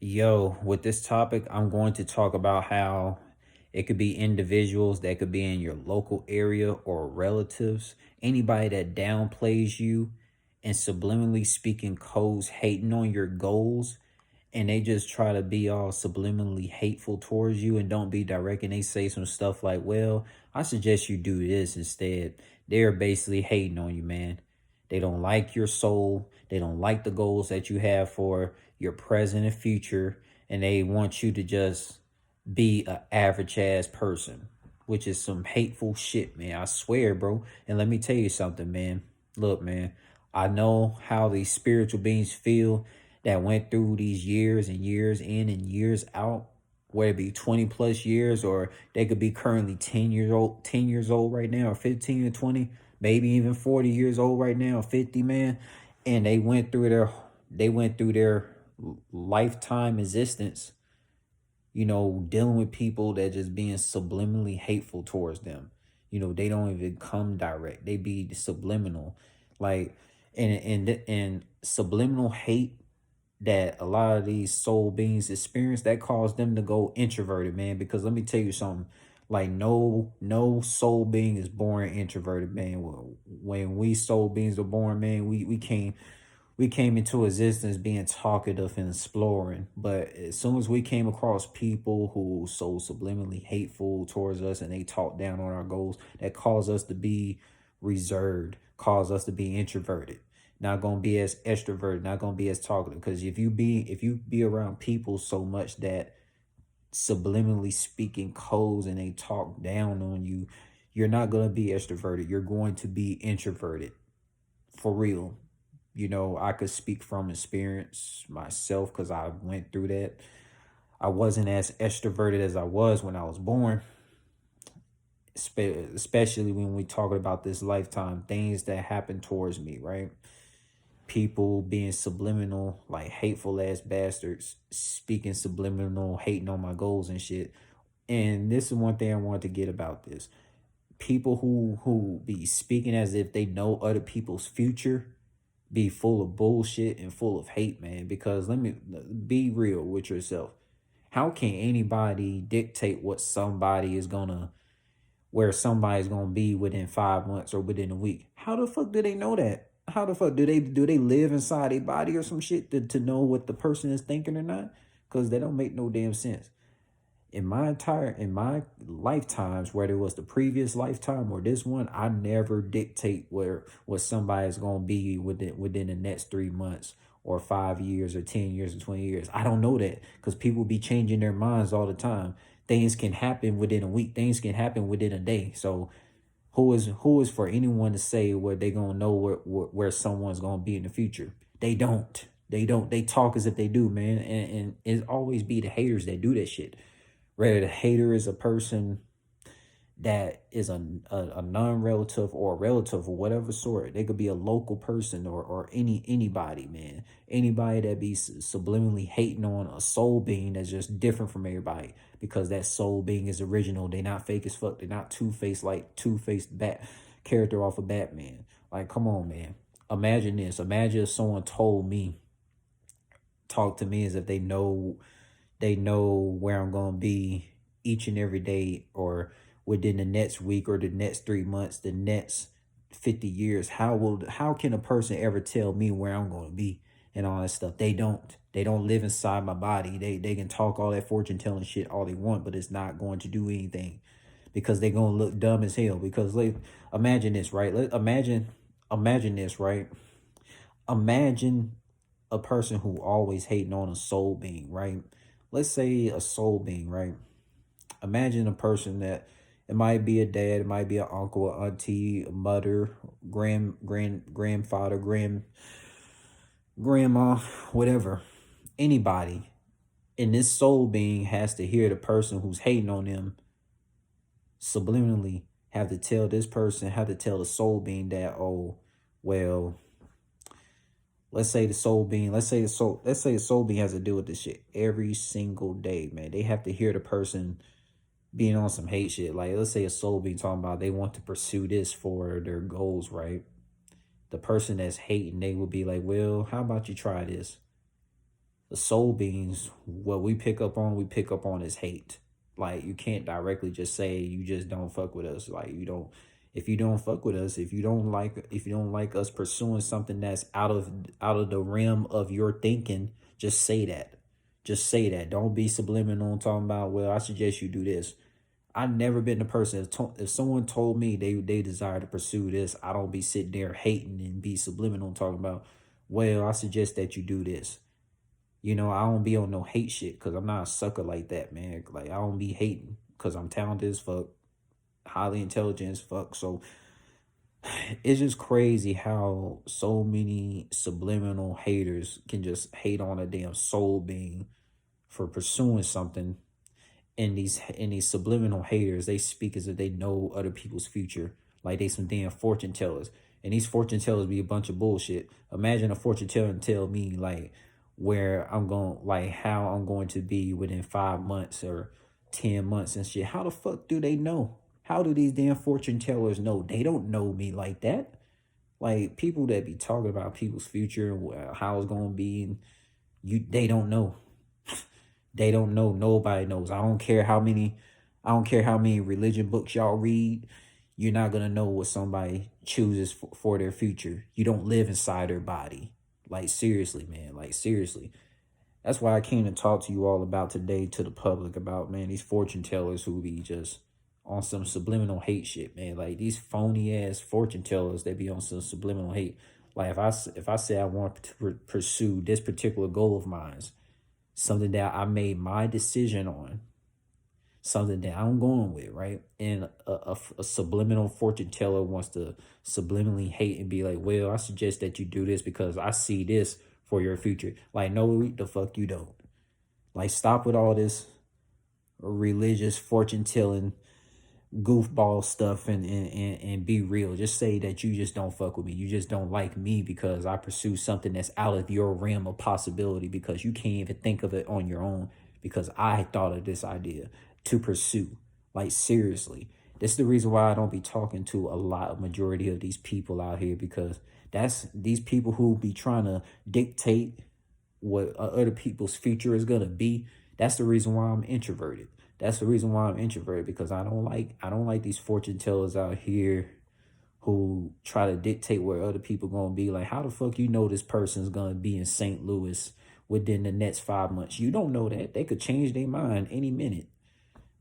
Yo, with this topic, I'm going to talk about how it could be individuals that could be in your local area or relatives, anybody that downplays you and subliminally speaking codes, hating on your goals, and they just try to be all subliminally hateful towards you and don't be direct. And they say some stuff like, well, I suggest you do this instead. They're basically hating on you, man. They don't like your soul. They don't like the goals that you have for your present and future. And they want you to just be a average ass person, which is some hateful shit, man. I swear, bro. And let me tell you something, man. Look, man, I know how these spiritual beings feel that went through these years and years in and years out, whether it be 20 plus years or they could be currently 10 years old right now, or 15 or 20, maybe even 40 years old right now, 50, man. And they went through their lifetime existence, dealing with people that just being subliminally hateful towards them. They don't even come direct. They be subliminal. Like and subliminal hate that a lot of these soul beings experience that cause them to go introverted, man. Because let me tell you something, like no soul being is born introverted, man. When we soul beings are born, man, we came into existence being talkative and exploring. But as soon as we came across people who so subliminally hateful towards us and they talk down on our goals, that cause us to be reserved, cause us to be introverted, not gonna be as extroverted, not gonna be as talkative. Because if you be around people so much that subliminally speaking codes and they talk down on you, you're not gonna be extroverted. You're going to be introverted for real. I could speak from experience myself because I went through that. I wasn't as extroverted as I was when I was born, especially when we talking about this lifetime, things that happened towards me, right? People being subliminal, like hateful ass bastards, speaking subliminal, hating on my goals and shit. And this is one thing I wanted to get about this. People who be speaking as if they know other people's future be full of bullshit and full of hate, man. Because let me be real with yourself. How can anybody dictate where somebody's gonna be within 5 months or within a week? How the fuck do they know that? How the fuck do they live inside a body or some shit to know what the person is thinking or not? Because they don't make no damn sense. In my lifetimes, whether it was the previous lifetime or this one, I never dictate what somebody's gonna be within the next 3 months or 5 years or 10 years or 20 years. I don't know that because people be changing their minds all the time. Things can happen within a week, things can happen within a day. So who is for anyone to say where they gonna know where someone's gonna be in the future? They don't. They talk as if they do, man. And it always be the haters that do that shit. Whether the hater is a person that is a non-relative or a relative or whatever sort. They could be a local person or anybody, man. Anybody that be subliminally hating on a soul being that's just different from everybody because that soul being is original. They not fake as fuck. They're not two-faced like two-faced bat character off of Batman. Like, come on, man. Imagine this. Imagine if someone talk to me as if they know where I'm gonna be each and every day or within the next week or the next 3 months, the next 50 years. How can a person ever tell me where I'm gonna be and all that stuff? They don't. They don't live inside my body. They can talk all that fortune telling shit all they want, but it's not going to do anything because they're gonna look dumb as hell. Because like imagine this, right? Imagine this, right? Imagine a person who always hating on a soul being, right? Let's say a soul being, right? Imagine a person that it might be a dad, it might be an uncle, an auntie, a mother, grandfather, grandma, whatever, anybody. And this soul being has to hear the person who's hating on them subliminally have to tell the soul being that, oh, well, let's say the soul being has to deal with this shit every single day, man. They have to hear the person being on some hate shit. Like, let's say a soul being talking about they want to pursue this for their goals, right? The person that's hating, they would be like, well, how about you try this? The soul beings, what we pick up on is hate. Like you can't directly just say you just don't fuck with us. Like you don't, if you don't fuck with us, if you don't like us pursuing something that's out of the realm of your thinking, just say that. Just say that. Don't be subliminal and talking about, well, I suggest you do this. I've never been the person, if someone told me they desire to pursue this, I don't be sitting there hating and be subliminal and talking about, well, I suggest that you do this. You know, I don't be on no hate shit because I'm not a sucker like that, man. Like, I don't be hating because I'm talented as fuck, highly intelligent as fuck. So it's just crazy how so many subliminal haters can just hate on a damn soul being for pursuing something. And these subliminal haters, they speak as if they know other people's future, like they some damn fortune tellers. And these fortune tellers be a bunch of bullshit. Imagine a fortune teller tell me like where I'm going, like how I'm going to be within 5 months or 10 months and shit. How the fuck do they know? How do these damn fortune tellers know? They don't know me like that. Like people that be talking about people's future and how it's gonna be, and they don't know. They don't know. Nobody knows. I don't care how many religion books y'all read. You're not gonna know what somebody chooses for their future. You don't live inside their body. Like seriously, man. Like seriously. That's why I came to talk to you all about today to the public about, man, these fortune tellers who be just on some subliminal hate shit, man. Like these phony ass fortune tellers that be on some subliminal hate. Like if I say I want to pursue this particular goal of mine, something that I made my decision on, something that I'm going with, right? And a subliminal fortune teller wants to subliminally hate and be like, well, I suggest that you do this because I see this for your future. Like, no, the fuck you don't. Like, stop with all this religious fortune telling goofball stuff and be real. Just say that you just don't fuck with me. You just don't like me because I pursue something that's out of your realm of possibility because you can't even think of it on your own because I thought of this idea to pursue. Like seriously. This is the reason why I don't be talking to a lot of majority of these people out here because that's these people who be trying to dictate what other people's future is gonna be. That's the reason why I'm introverted. That's the reason why I'm introverted because I don't like these fortune tellers out here who try to dictate where other people gonna be. Like, how the fuck you know this person's gonna be in St. Louis within the next 5 months? You don't know that. They could change their mind any minute.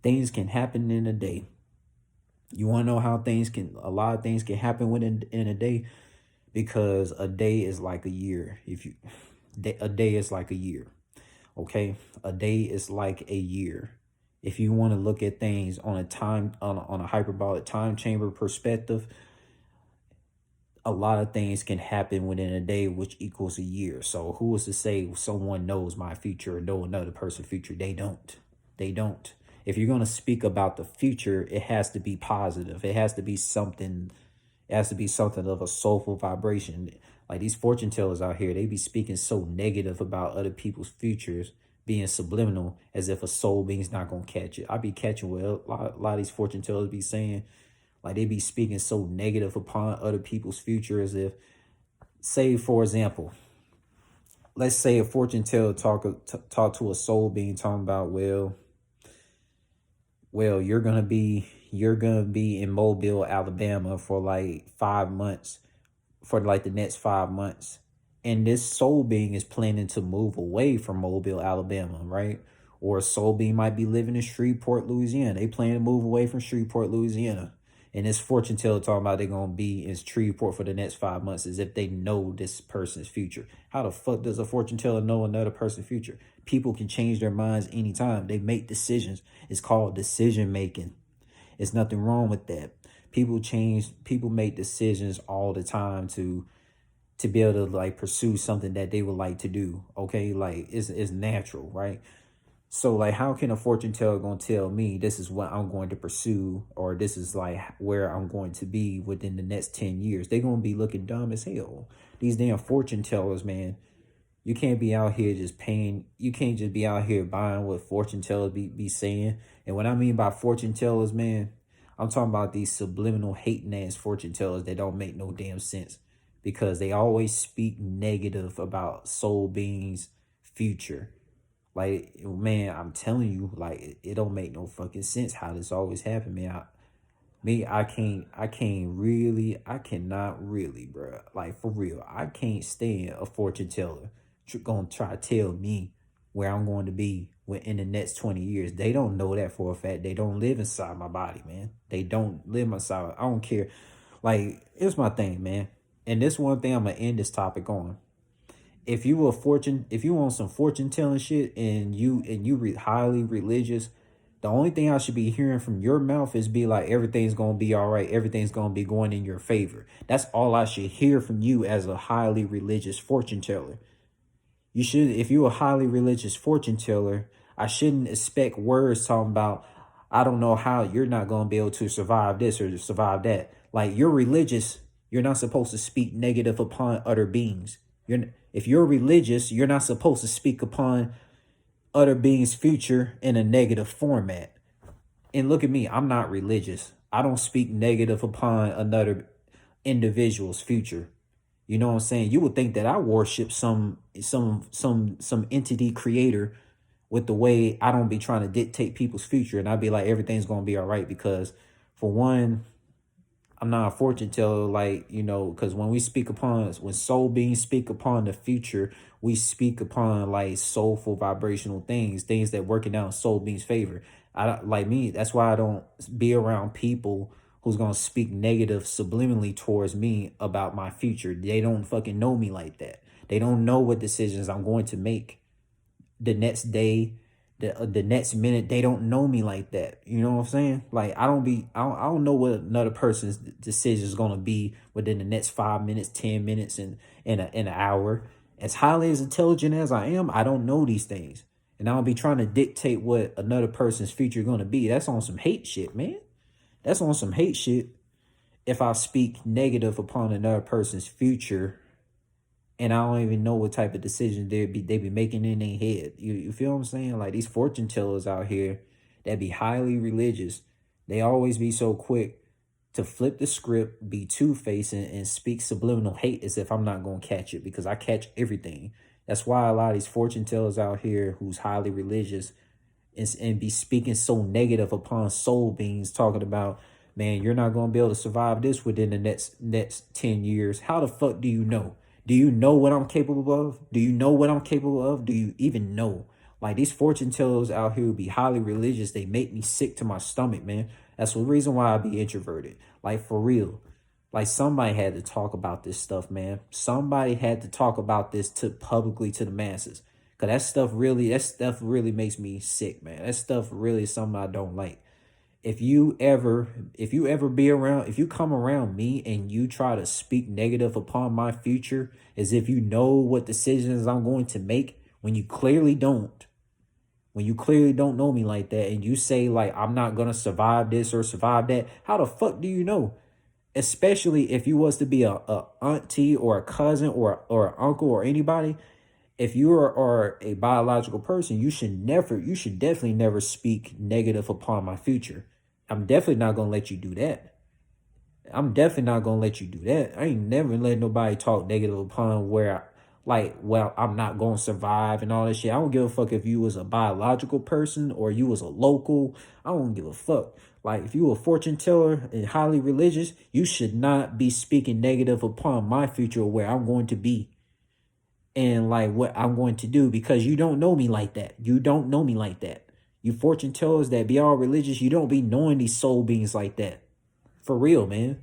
Things can happen in a day. You wanna know how a lot of things can happen in a day? Because a day is like a year. A day is like a year. Okay? A day is like a year. If you want to look at things on a hyperbolic time chamber perspective, a lot of things can happen within a day, which equals a year. So who is to say someone knows my future or know another person's future? They don't. They don't. If you're going to speak about the future, it has to be positive. It has to be something. It has to be something of a soulful vibration. Like these fortune tellers out here, they be speaking so negative about other people's futures, being subliminal, as if a soul being's not gonna catch it. I be catching what a lot of these fortune tellers be saying. Like they be speaking so negative upon other people's future, as if, say for example, let's say a fortune teller talk to a soul being talking about, well, you're gonna be in Mobile, Alabama for like 5 months, for like the next 5 months. And this soul being is planning to move away from Mobile, Alabama, right? Or a soul being might be living in Shreveport, Louisiana. They plan to move away from Shreveport, Louisiana. And this fortune teller talking about they're going to be in Shreveport for the next 5 months as if they know this person's future. How the fuck does a fortune teller know another person's future? People can change their minds anytime. They make decisions. It's called decision making. There's nothing wrong with that. People make decisions all the time to be able to like pursue something that they would like to do. Okay, like it's natural, right? So like how can a fortune teller gonna tell me this is what I'm going to pursue, or this is like where I'm going to be within the next 10 years? They're gonna be looking dumb as hell. These damn fortune tellers, man. You can't be out here just paying. You can't just be out here buying what fortune tellers be saying. And what I mean by fortune tellers, man, I'm talking about these subliminal hating ass fortune tellers that don't make no damn sense because they always speak negative about soul beings' future. Like, man, I'm telling you, like, it don't make no fucking sense how this always happened, man. I cannot really, bro. Like, for real, I can't stand a fortune teller gonna try to tell me where I'm going to be in the next 20 years. They don't know that for a fact. They don't live inside my body, man. They don't live inside. I don't care. Like, it's my thing, man. And this one thing I'm gonna end this topic on. If you want some fortune telling shit and highly religious, the only thing I should be hearing from your mouth is be like, everything's gonna be all right, everything's gonna be going in your favor. That's all I should hear from you as a highly religious fortune teller. You should, if you're a highly religious fortune teller, I shouldn't expect words talking about, I don't know how you're not going to be able to survive this or survive that. Like, you're religious, you're not supposed to speak negative upon other beings. If you're religious, you're not supposed to speak upon other beings' future in a negative format. And look at me, I'm not religious. I don't speak negative upon another individual's future. You know what I'm saying? You would think that I worship some entity creator with the way I don't be trying to dictate people's future, and I'd be like, everything's gonna be all right, because for one, I'm not a fortune teller, like, you know, because when soul beings speak upon the future, we speak upon like soulful vibrational things that working out in soul beings' favor. I don't, like me, that's why I don't be around people who's gonna speak negative subliminally towards me about my future. They don't fucking know me like that. They don't know what decisions I'm going to make the next day, the next minute. They don't know me like that. You know what I'm saying? Like, I don't know what another person's decision is gonna be within the next 5 minutes, 10 minutes, and in an hour. As highly as intelligent as I am, I don't know these things, and I'll be trying to dictate what another person's future is gonna be. That's on some hate shit, man. That's on some hate shit. If I speak negative upon another person's future, and I don't even know what type of decisions they be making in their head. You feel what I'm saying? Like, these fortune tellers out here that be highly religious, they always be so quick to flip the script, be two-faced, and speak subliminal hate as if I'm not going to catch it, because I catch everything. That's why a lot of these fortune tellers out here who's highly religious and be speaking so negative upon soul beings, talking about, man, you're not going to be able to survive this within the next 10 years. How the fuck do you know? Do you know what I'm capable of? Do you know what I'm capable of? Do you even know? Like, these fortune tellers out here who be highly religious, they make me sick to my stomach, man. That's the reason why I be introverted. Like, for real. Like, somebody had to talk about this stuff, man. Somebody had to talk about this publicly to the masses. Cause that stuff really makes me sick, man. That stuff really is something I don't like. If you come around me and you try to speak negative upon my future as if you know what decisions I'm going to make, when you clearly don't know me like that, and you say like, I'm not gonna survive this or survive that, how the fuck do you know? Especially if you was to be a auntie or a cousin or an uncle or anybody. If you are a biological person, you should definitely never speak negative upon my future. I'm definitely not going to let you do that. I ain't never let nobody talk negative upon well, I'm not going to survive and all that shit. I don't give a fuck if you was a biological person or you was a local. I don't give a fuck. Like, if you a fortune teller and highly religious, you should not be speaking negative upon my future or where I'm going to be and like what I'm going to do, because you don't know me like that. You don't know me like that. You fortune tellers that be all religious, you don't be knowing these soul beings like that. For real, man.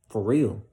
For real.